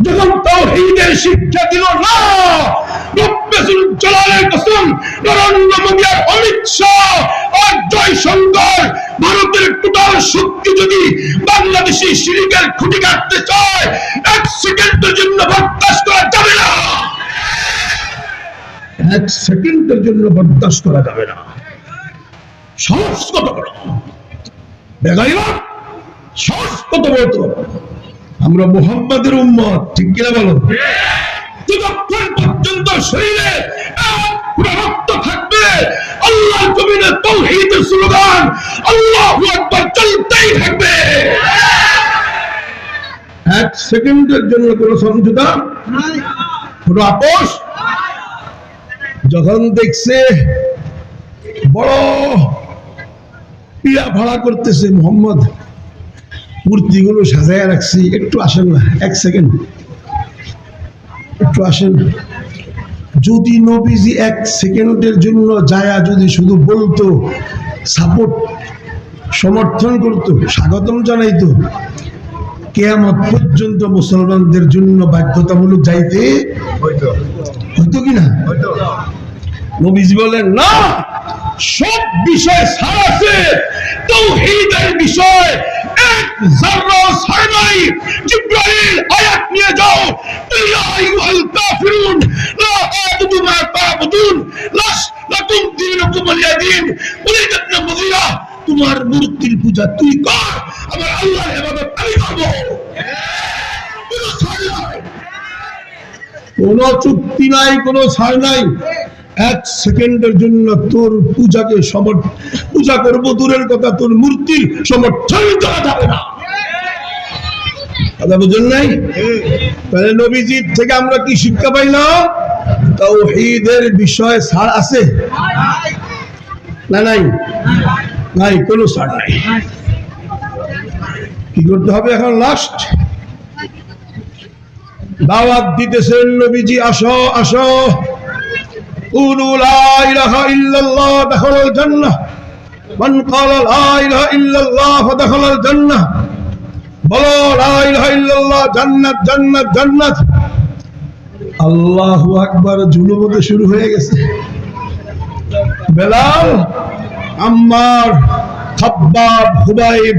যখন তাওহীদের শিক্ষা দিল না, রব্বুল জালালের কসম, নরেন্দ্র মোদী আর অমিত শাহ আর জয়শঙ্কর ভারতের টোটাল শক্তি যদি বাংলাদেশি শিরিকের খুঁটি কাটতে চায়, এক সেকেন্ডের জন্য বরদাস্ত করা যাবে না। এক সেকেন্ডের জন্য বরদাস্ত করা যাবে না। সাহস কত বড় বেগাইরা, সাহস কত বড়। আমরা মুহাম্মাদের উম্মত, ঠিক কিনা বলো? যতক্ষণ পর্যন্ত শরীরে রক্ত থাকবে, আল্লাহর জমিনে তাওহীদের স্লোগান আল্লাহু আকবার চলতেই থাকবে। এক সেকেন্ডের জন্য কোনো সমঝোতা নাই, কোনো আপোষ। যখন দেখছে বড় পিয়া ভাড়া করতেছে মোহাম্মদ, মূর্তিগুলো সাজায় রাখছি, একটু আসেন না, এক সেকেন্ড একটু আসেন। যদি নবীজি এক সেকেন্ডের জন্য যায়া যদি শুধু বলতো, সাপোর্ট সমর্থন করত, স্বাগতম জানাইতো, কিয়ামত পর্যন্ত মুসলমানদের জন্য বাধ্যতামূলক যাইতে হইতো কিনা? নবীজি বলেন না, সব বিষয় ছাড় আছে, তাওহীদের বিষয় এক যারা ছাড় নাই। জিবরাইল আয়াত নিয়ে যাও, ইয়া আইয়ুহাল কাফিরুন লা আ'বুদু মা তা'বুদুন লাকুম দীনুকুম ওয়ালিয়া দীন। ওয়ালিদ ইবনে মুগীরা, তোমার মূর্তির পূজা তুই কর, আমার আল্লাহর ইবাদত আমি করব। কোনো ছাড় নাই, কোনো চুক্তি নাই, কোনো ছাড় নাই। এক সেকেন্ডের জন্য তোর পূজাকে পূজা করবো দূরের কথা, তোর মূর্তির সমর্থন করা যাবে না। কথা বুঝেন নাই? তাহলে নবীজির থেকে আমরা কি শিক্ষা পাইলাম? তাওহীদের বিষয়ে ছাড় আছে না? নাই, নাই, কোনো ছাড় নাই। কি করতে হবে এখন? লাস্ট দাওয়াত দিতেছেন নবীজি, আসো আসো, قولوا لا إله إلا الله دخل الجنة من قال لا إله إلا الله فدخل الجنة। বলো লা ইলাহা ইল্লাল্লাহ, জান্নাত জান্নাত জান্নাত। আল্লাহু আকবার, জুলুম শুরু হয়ে গেছে। বেলাল, আম্মার, খাব্বাব, হুবাইব